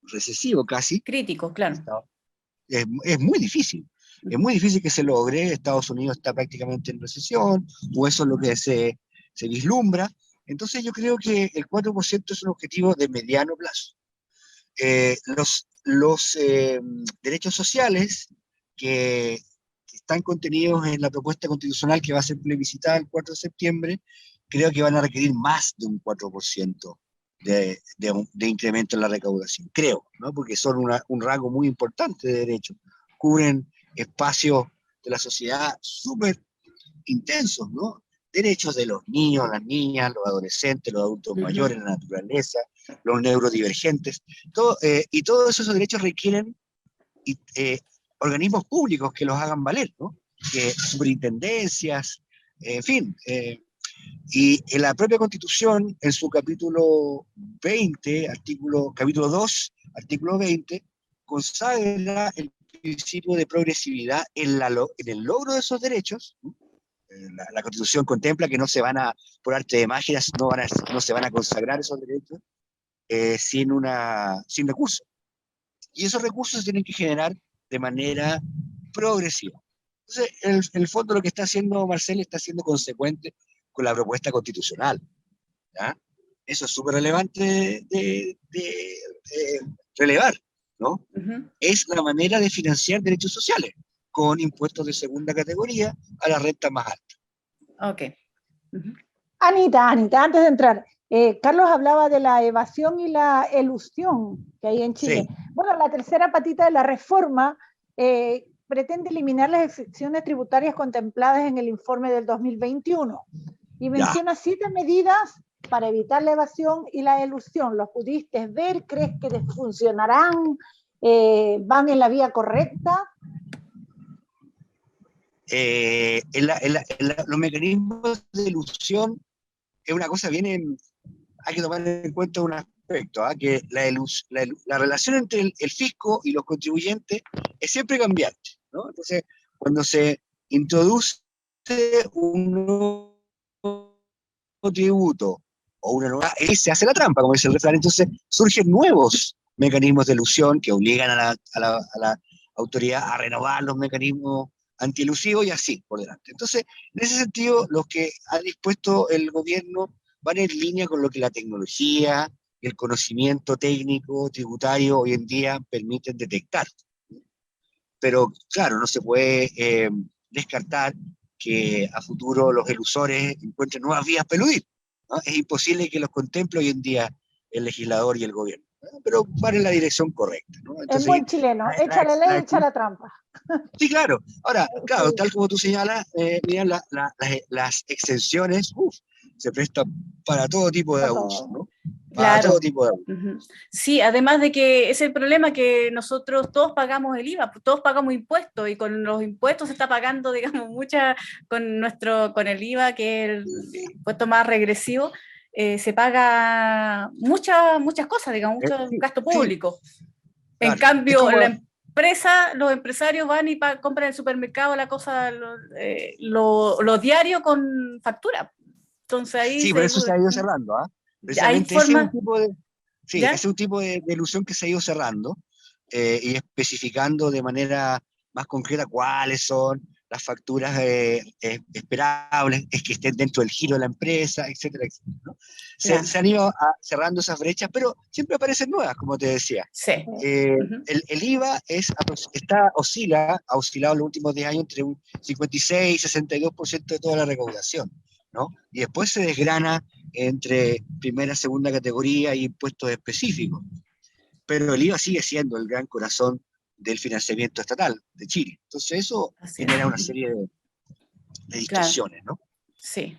recesivo casi. Crítico, claro. Es muy difícil. Es Ujú. muy difícil que se logre. Estados Unidos está prácticamente en recesión, o eso es lo que se vislumbra. Entonces yo creo que el 4% es un objetivo de mediano plazo. Los derechos sociales que están contenidos en la propuesta constitucional que va a ser plebiscitada el 4 de septiembre, creo que van a requerir más de un 4% de incremento en la recaudación, creo, ¿no? Porque son un rango muy importante de derechos, cubren espacios de la sociedad súper intensos, ¿no? Derechos de los niños, las niñas, los adolescentes, los adultos Ujú. mayores, la naturaleza, los neurodivergentes, y todos esos derechos requieren eh, organismos públicos que los hagan valer, ¿no? Superintendencias, en fin. Y en la propia Constitución, en su capítulo 20, capítulo 2, artículo 20, consagra el principio de progresividad en el logro de esos derechos. La Constitución contempla que no se van a, por arte de magia, no se van a consagrar esos derechos sin recursos. Y esos recursos se tienen que generar de manera progresiva. Entonces, en el fondo lo que está haciendo Marcel está siendo consecuente con la propuesta constitucional, ¿ya? Eso es súper relevante de relevar, ¿no? Ujú. Es la manera de financiar derechos sociales, con impuestos de segunda categoría a la renta más alta. Ok. Ujú. Anita, antes de entrar, Carlos hablaba de la evasión y la elusión que hay en Chile. Sí, Bueno, la tercera patita de la reforma pretende eliminar las excepciones tributarias contempladas en el informe del 2021 y menciona 7 medidas para evitar la evasión y la elusión. ¿Los pudiste ver? ¿Crees que funcionarán? ¿Van en la vía correcta? Los mecanismos de ilusión es una cosa bien, hay que tomar en cuenta un aspecto, que la relación entre el fisco y los contribuyentes es siempre cambiante, ¿no? Entonces, cuando se introduce un nuevo tributo o una nueva, se hace la trampa, como dice el refrán. Entonces surgen nuevos mecanismos de elusión que obligan a la autoridad a renovar los mecanismos antielusivos y así por delante. Entonces, en ese sentido, los que ha dispuesto el gobierno van en línea con lo que la tecnología, el conocimiento técnico, tributario, hoy en día permiten detectar. Pero, claro, no se puede descartar que a futuro los elusores encuentren nuevas vías para eludir, ¿no? Es imposible que los contemple hoy en día el legislador y el gobierno, ¿no? Pero van en la dirección correcta, ¿no? Entonces, en buen chileno, echa la ley, echa la trampa. Sí, claro. Ahora, claro, Sí. tal como tú señalas, Miriam, las exenciones se prestan para todo tipo de abuso, ¿no? Para Claro. todo tipo de abuso. Sí, además de que es el problema que nosotros todos pagamos el IVA, todos pagamos impuestos, y con los impuestos se está pagando, digamos, con el IVA, que es el impuesto más regresivo, se paga muchas cosas, digamos, mucho Sí, gasto público. sí, En claro. cambio, los empresarios van y compran en el supermercado la cosa, lo diario con factura. Entonces ahí sí, por eso se ha ido cerrando, ¿ah? hay Precisamente ese es un formas, tipo de, sí, ¿ya? ese es un tipo de ilusión que se ha ido cerrando, y especificando de manera más concreta cuáles son las facturas esperables, es que estén dentro del giro de la empresa, etcétera, etcétera, ¿no? Claro. Se han ido cerrando esas brechas, pero siempre aparecen nuevas, como te decía. Sí. El IVA ha oscilado en los últimos 10 años entre un 56 y 62% de toda la recaudación, ¿no? Y después se desgrana entre primera, segunda categoría y impuestos específicos. Pero el IVA sigue siendo el gran corazón del financiamiento estatal de Chile. Entonces eso genera una serie de distorsiones, ¿no? Sí.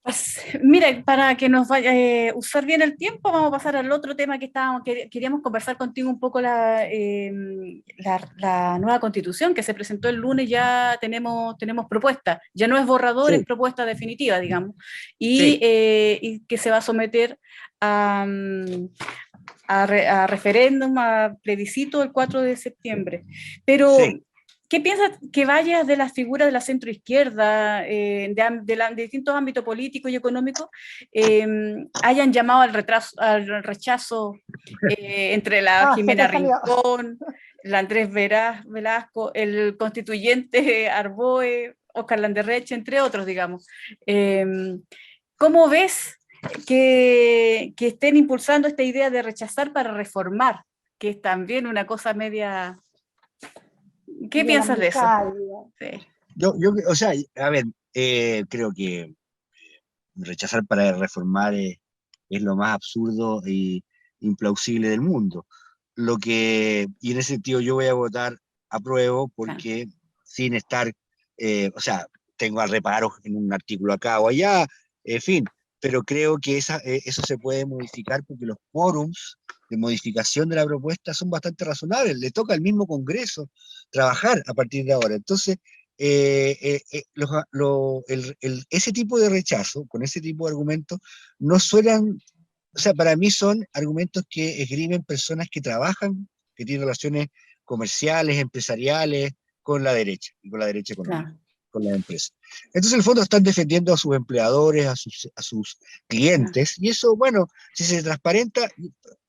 Pues, mira, para que nos vaya a usar bien el tiempo, vamos a pasar al otro tema que queríamos conversar contigo un poco, la nueva constitución que se presentó el lunes. Ya tenemos propuesta, ya no es borrador, es propuesta definitiva, digamos, y que se va a someter a referéndum, a plebiscito el 4 de septiembre. Pero, ¿qué piensas que vaya de las figuras de la centroizquierda, de distintos ámbitos políticos y económicos, hayan llamado al rechazo entre la Jimena Rincón, la Andrés Velasco, el constituyente Arboe, Oscar Landerreche, entre otros, digamos? ¿Cómo ves que estén impulsando esta idea de rechazar para reformar, que es también una cosa media... ¿Qué piensas de eso? Sí. Yo, o sea, a ver, creo que rechazar para reformar es lo más absurdo e implausible del mundo. Y en ese sentido yo voy a votar apruebo porque sin estar, o sea, tengo a reparar en un artículo acá o allá, en fin, pero creo que eso se puede modificar porque los quórums de modificación de la propuesta son bastante razonables. Le toca al mismo Congreso trabajar a partir de ahora. Entonces, ese tipo de rechazo, con ese tipo de argumentos, no suenan, o sea, para mí son argumentos que esgrimen personas que trabajan, que tienen relaciones comerciales, empresariales con la derecha, y con la derecha económica, con las empresas. Entonces, en el fondo, están defendiendo a sus empleadores, a sus clientes, y eso, bueno, si se transparenta,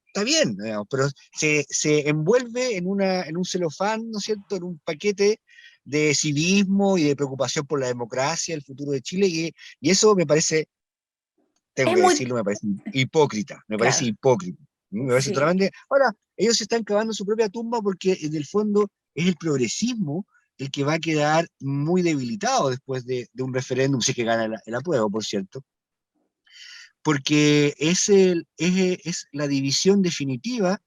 está bien, digamos, pero se envuelve en un celofán, ¿no es cierto?, en un paquete de civismo y de preocupación por la democracia, el futuro de Chile, y eso me parece, tengo que decirlo, me parece hipócrita, me parece hipócrita. Me parece totalmente... Ahora, ellos se están cavando su propia tumba porque en el fondo es el progresismo el que va a quedar muy debilitado después de un referéndum, si es que gana el apruebo, por cierto, porque es la división definitiva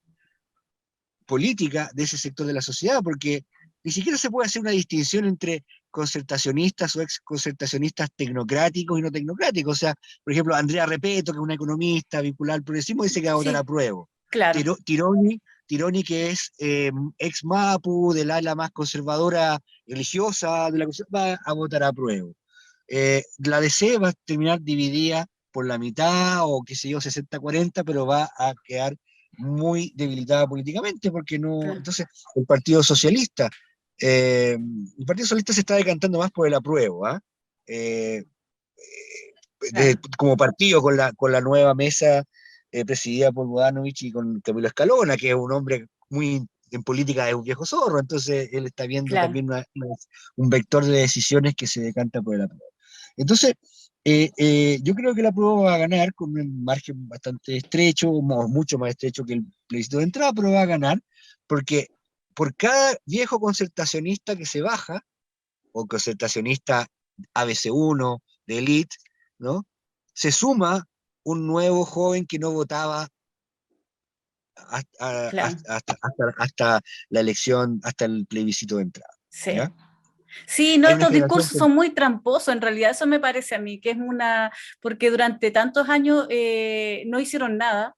política de ese sector de la sociedad, porque ni siquiera se puede hacer una distinción entre concertacionistas o ex concertacionistas tecnocráticos y no tecnocráticos. O sea, por ejemplo, Andrea Repeto, que es una economista vinculada al progresismo, dice que va a votar Sí, a prueba. claro. Tironi, que es ex MAPU, del ala más conservadora religiosa, va a votar a prueba. La DC va a terminar dividida por la mitad, o qué sé yo, 60-40, pero va a quedar muy debilitada políticamente, porque no. Claro. Entonces, el Partido Socialista, el Partido Socialista se está decantando más por el apruebo, ¿ah? Eh, Claro. Como partido con la nueva mesa presidida por Bodanovich y con Camilo Escalona, que es un hombre muy en política, es un viejo zorro, entonces él está viendo Claro. también un vector de decisiones que se decanta por el apruebo. Entonces, yo creo que la prueba va a ganar con un margen bastante estrecho, mucho más estrecho que el plebiscito de entrada, pero va a ganar porque por cada viejo concertacionista que se baja, o concertacionista ABC1 de élite, ¿no? Se suma un nuevo joven que no votaba Claro. hasta la elección, hasta el plebiscito de entrada. Sí. ¿Ya? Sí, no, Hay una estos generación discursos son muy tramposos, en realidad eso me parece a mí, que es porque durante tantos años no hicieron nada,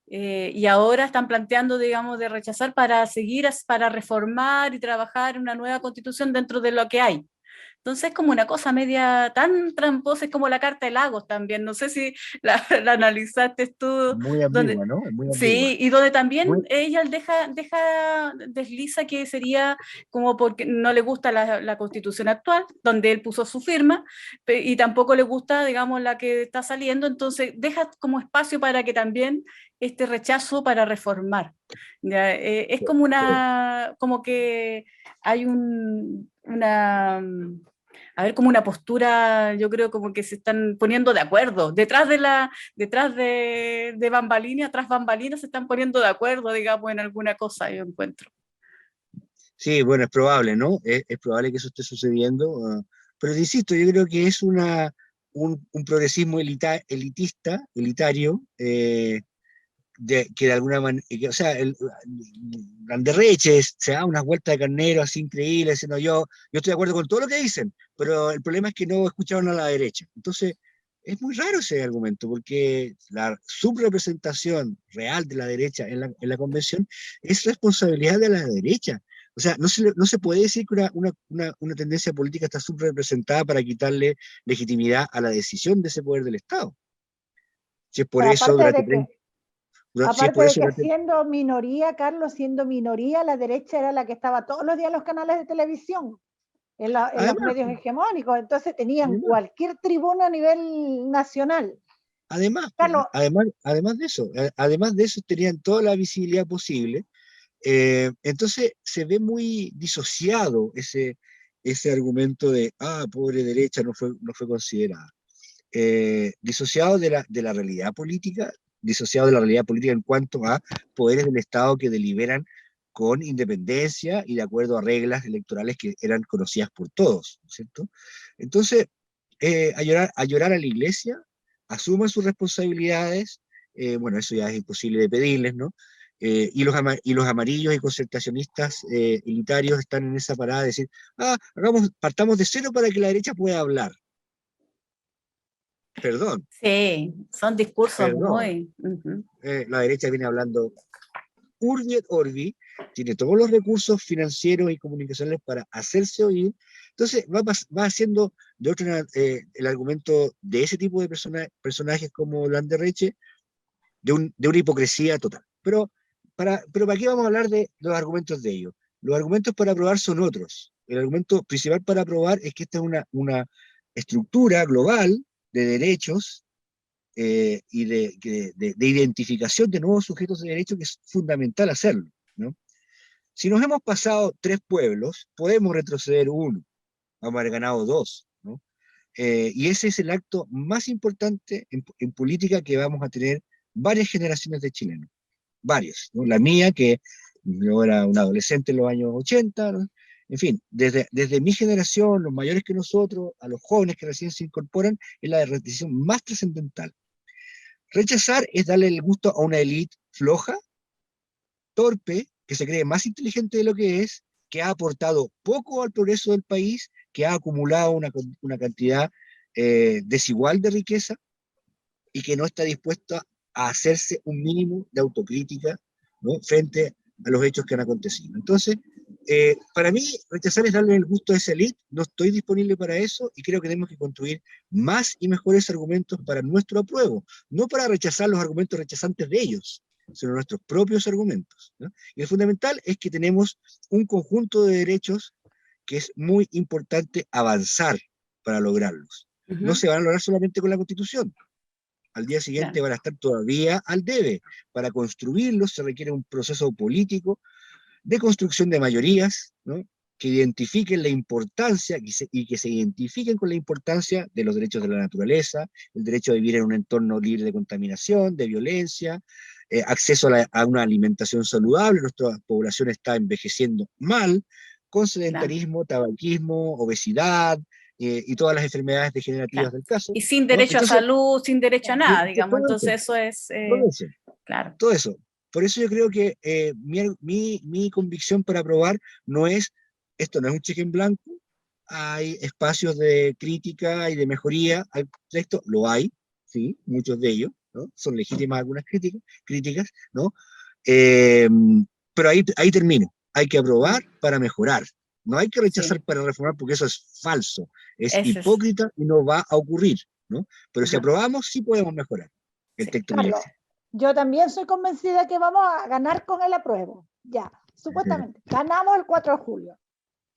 y ahora están planteando, digamos, de rechazar para seguir, para reformar y trabajar en una nueva constitución dentro de lo que hay. Entonces es como una cosa media tan tramposa, es como la Carta de Lagos también, no sé si la analizaste tú, muy donde, ambigua, ¿no? Es muy ambigua. sí, y donde también Muy, ella desliza que sería como porque no le gusta la constitución actual, donde él puso su firma, y tampoco le gusta, digamos, la que está saliendo, entonces deja como espacio para que también este rechazo para reformar. Ya, es como como que hay a ver, como una postura, yo creo como que se están poniendo de acuerdo, detrás de bambalinas, tras bambalinas se están poniendo de acuerdo, digamos, en alguna cosa, yo encuentro. sí, bueno, es probable, ¿no? Es probable que eso esté sucediendo, pero te insisto, yo creo que es un progresismo elitario, que de alguna manera, o sea, Landerreche se da unas vueltas de carnero así increíbles, diciendo yo estoy de acuerdo con todo lo que dicen, pero el problema es que no escucharon a la derecha. Entonces, es muy raro ese argumento, porque la subrepresentación real de la derecha en la convención es responsabilidad de la derecha. O sea, no se puede decir que una tendencia política está subrepresentada para quitarle legitimidad a la decisión de ese poder del Estado. Si es por Pero eso, durante si es aparte por de eso que durante siendo minoría, Carlos, siendo minoría, la derecha era la que estaba todos los días en los canales de televisión, en los Además, medios hegemónicos, entonces tenían además, cualquier tribuna a nivel nacional. Carlos, además de eso tenían toda la visibilidad posible. Entonces se ve muy disociado ese argumento de, pobre derecha, no fue considerada. Disociado de la realidad política, disociado de la realidad política en cuanto a poderes del Estado que deliberan con independencia y de acuerdo a reglas electorales que eran conocidas por todos, ¿no es cierto? Entonces, a llorar a la iglesia, asuman sus responsabilidades, bueno, eso ya es imposible de pedirles, ¿no? Y los amarillos y concertacionistas elitarios están en esa parada de decir, partamos de cero para que la derecha pueda hablar. Perdón, Sí, son discursos perdón. muy... Uh-huh. La derecha viene hablando Urbi et Orbi, tiene todos los recursos financieros y comunicacionales para hacerse oír. Entonces va haciendo el argumento de ese tipo de personajes como Landerreche de una hipocresía total. Pero ¿para qué vamos a hablar de los argumentos de ellos? Los argumentos para aprobar son otros. El argumento principal para aprobar es que esta es una estructura global de derechos y de identificación de nuevos sujetos de derecho que es fundamental hacerlo, ¿no? Si nos hemos pasado 3 pueblos, podemos retroceder 1, vamos a haber ganado 2, ¿no? Y ese es el acto más importante en política que vamos a tener varias generaciones de chilenos, varios, ¿no? La mía, que yo era un adolescente en los años 80, ¿no? En fin, desde mi generación, los mayores que nosotros, a los jóvenes que recién se incorporan, es la decisión más trascendental. Rechazar es darle el gusto a una élite floja, torpe, que se cree más inteligente de lo que es, que ha aportado poco al progreso del país, que ha acumulado una cantidad desigual de riqueza y que no está dispuesta a hacerse un mínimo de autocrítica, ¿no?, frente a los hechos que han acontecido. Entonces, para mí, rechazar es darle el gusto a esa élite, no estoy disponible para eso y creo que tenemos que construir más y mejores argumentos para nuestro apruebo, no para rechazar los argumentos rechazantes de ellos, sino nuestros propios argumentos, ¿no? Y el fundamental es que tenemos un conjunto de derechos que es muy importante avanzar para lograrlos. No se van a lograr solamente con la Constitución. Al día siguiente van a estar todavía al debe. Para construirlos se requiere un proceso político de construcción de mayorías, ¿no?, que identifiquen la importancia y que se identifiquen con la importancia de los derechos de la naturaleza, el derecho a vivir en un entorno libre de contaminación, de violencia, acceso a una alimentación saludable. Nuestra población está envejeciendo mal, con sedentarismo, tabaquismo, obesidad, y todas las enfermedades degenerativas del caso. Y sin derecho, ¿no?, a salud, sin derecho a nada, digamos. Entonces eso es... claro. Todo eso. Por eso yo creo que mi convicción para aprobar no es, esto no es un cheque en blanco, hay espacios de crítica y de mejoría al texto, lo hay, sí, muchos de ellos, ¿no?, son legítimas algunas críticas, ¿no? Pero ahí termino, hay que aprobar para mejorar, no hay que rechazar para reformar, porque eso es falso, es hipócrita y no va a ocurrir, ¿no? Pero si aprobamos, sí podemos mejorar el texto. Carlos, yo también soy convencida que vamos a ganar con el apruebo. Ya, supuestamente, ganamos el 4 de julio.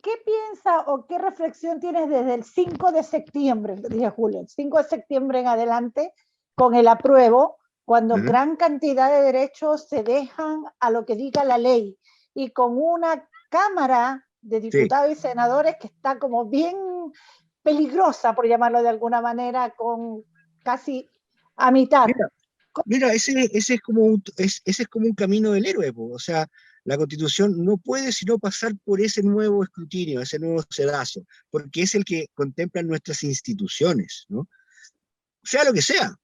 ¿Qué piensas o qué reflexión tienes desde el 5 de septiembre, dije julio, el 5 de septiembre en adelante, con el apruebo, cuando gran cantidad de derechos se dejan a lo que diga la ley, y con una Cámara de Diputados y Senadores que está como bien peligrosa, por llamarlo de alguna manera, con casi a mitad? Mira, ese es como un camino del héroe, o sea, la Constitución no puede sino pasar por ese nuevo escrutinio, ese nuevo sedazo, porque es el que contemplan nuestras instituciones, ¿no? Sea lo que sea,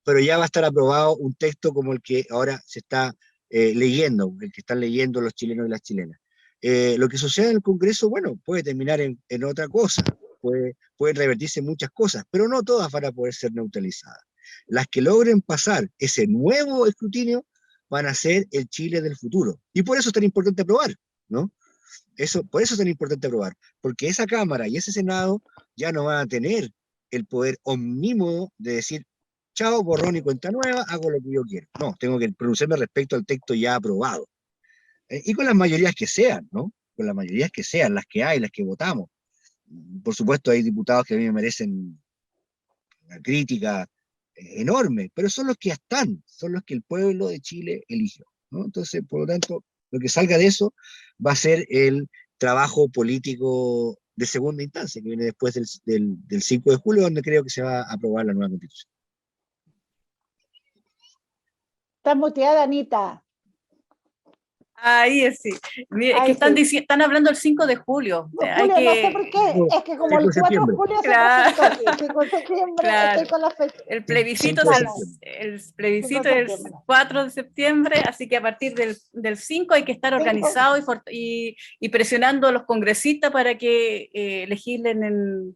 pero ya va a estar aprobado un texto como el que ahora se está leyendo, el que están leyendo los chilenos y las chilenas. Lo que sucede en el Congreso, bueno, puede terminar en otra cosa, pueden revertirse muchas cosas, pero no todas van a poder ser neutralizadas. Las que logren pasar ese nuevo escrutinio van a ser el Chile del futuro. Y por eso es tan importante aprobar, ¿no? Por eso es tan importante aprobar, porque esa Cámara y ese Senado ya no van a tener el poder omnímodo de decir, chao, borrón y cuenta nueva, hago lo que yo quiero. No, tengo que pronunciarme respecto al texto ya aprobado. Y con las mayorías que sean, ¿no? Con las mayorías que sean, las que hay, las que votamos. Por supuesto, hay diputados que a mí me merecen una crítica enorme, pero son los que están, son los que el pueblo de Chile eligió, ¿no? Entonces, por lo tanto, lo que salga de eso va a ser el trabajo político de segunda instancia, que viene después del 5 de julio, donde creo que se va a aprobar la nueva Constitución. Estás muteada, Anita. Ahí sí. Mira, es que están hablando el 5 de julio. No, Julio, no sé por qué. Es que como el 4 de julio se con septiembre, estoy con la fecha. El plebiscito es el 4 de septiembre, así que a partir del 5 hay que estar organizado y presionando a los congresistas para que legislen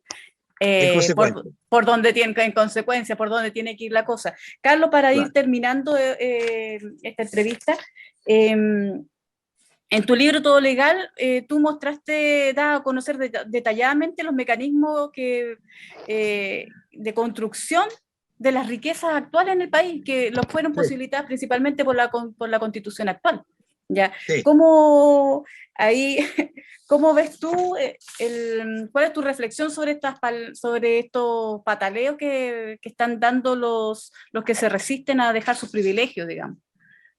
por donde tienen, en consecuencia, por donde tiene que ir la cosa. Carlos, para ir terminando esta entrevista, en tu libro Todo Legal, tú das a conocer detalladamente los mecanismos de construcción de las riquezas actuales en el país, que los fueron posibilitadas principalmente por la Constitución actual. ¿Ya? Sí. ¿Cómo ves tú, cuál es tu reflexión sobre estos pataleos que están dando los que se resisten a dejar sus privilegios, digamos?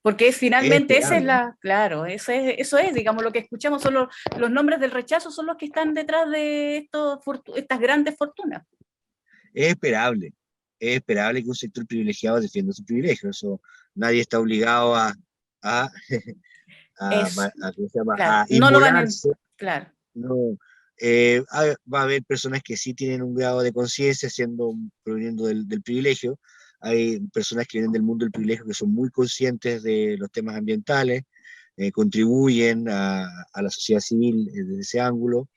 Porque finalmente esa es digamos, lo que escuchamos son los nombres del rechazo, son los que están detrás de estas grandes fortunas. Es esperable que un sector privilegiado defienda su privilegio, eso nadie está obligado a inmolarse. Claro. No, va a haber personas que sí tienen un grado de conciencia proveniendo del privilegio. Hay personas que vienen del mundo del privilegio que son muy conscientes de los temas ambientales, contribuyen a la sociedad civil desde ese ángulo,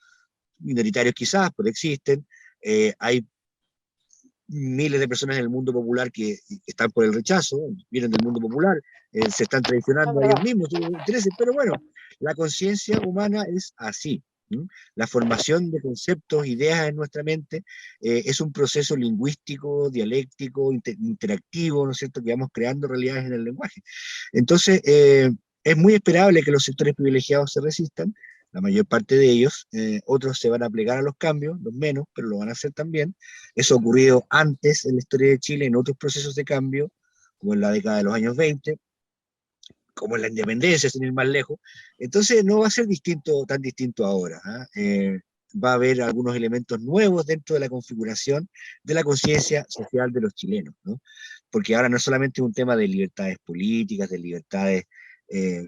minoritarios quizás, pero existen. Hay miles de personas en el mundo popular que están por el rechazo, vienen del mundo popular, se están traicionando a ellos mismos, sus intereses, pero bueno, la conciencia humana es así. La formación de conceptos, ideas en nuestra mente, es un proceso lingüístico, dialéctico, interactivo, ¿no es cierto?, que vamos creando realidades en el lenguaje. Entonces, es muy esperable que los sectores privilegiados se resistan, la mayor parte de ellos, otros se van a plegar a los cambios, los menos, pero lo van a hacer también. Eso ha ocurrido antes en la historia de Chile, en otros procesos de cambio, como en la década de los años 20, como en la independencia, sin ir más lejos. Entonces no va a ser tan distinto ahora. Va a haber algunos elementos nuevos dentro de la configuración de la conciencia social de los chilenos, ¿no? Porque ahora no es solamente un tema de libertades políticas, de libertades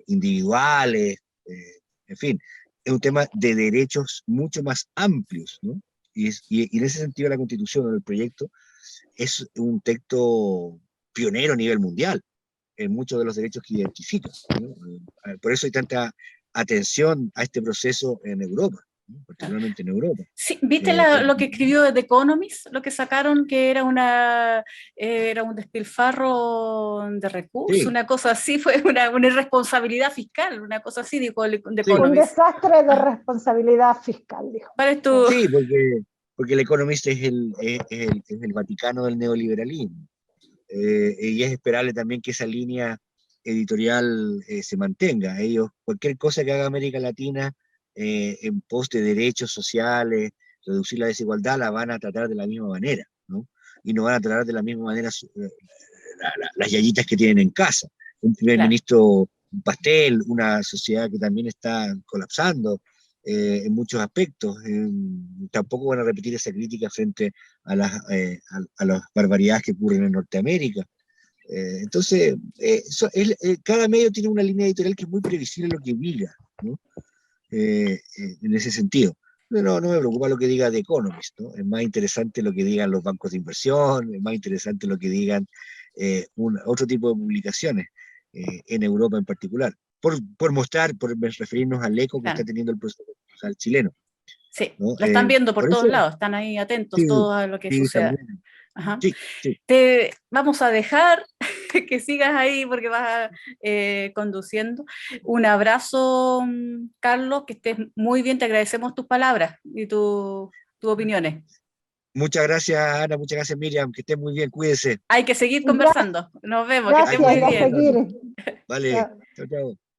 individuales, en fin, es un tema de derechos mucho más amplios, ¿no? Y en ese sentido la Constitución o el proyecto es un texto pionero a nivel mundial en muchos de los derechos que identifica, ¿no? Por eso hay tanta atención a este proceso en Europa, ¿no? Particularmente en Europa. Sí, ¿viste lo que escribió The Economist? Lo que sacaron, que era un despilfarro de recursos, Sí. Una cosa así, fue una irresponsabilidad fiscal, una cosa así, dijo The Un Economist. desastre de responsabilidad fiscal, dijo. ¿Cuál es tu...? Sí, porque el Economist es el Vaticano del neoliberalismo. Y es esperable también que esa línea editorial se mantenga. Ellos, cualquier cosa que haga América Latina en pos de derechos sociales, reducir la desigualdad, la van a tratar de la misma manera, ¿no? Y no van a tratar de la misma manera las yayitas que tienen en casa. Un primer Claro. ministro, un pastel, una sociedad que también está colapsando en muchos aspectos. Tampoco van a repetir esa crítica frente a las barbaridades que ocurren en Norteamérica. Entonces, cada medio tiene una línea editorial que es muy previsible en lo que diga, ¿no? En ese sentido. No me preocupa lo que diga The Economist, ¿no? Es más interesante lo que digan los bancos de inversión, es más interesante lo que digan otro tipo de publicaciones, en Europa en particular, por referirnos al eco que Claro. está teniendo el proceso social chileno, Sí, ¿no? la están viendo por Por todos eso, lados, están ahí atentos sí, todos a lo que sí, suceda. también. Ajá. Sí, sí. Te vamos a dejar que sigas ahí porque vas conduciendo. Un abrazo, Carlos, que estés muy bien, te agradecemos tus palabras y tus opiniones. Muchas gracias, Ana, muchas gracias, Miriam, que estén muy bien, cuídense. Hay que seguir conversando. Nos vemos, que estés Gracias, muy y a bien. seguir. Vale, chao, chao.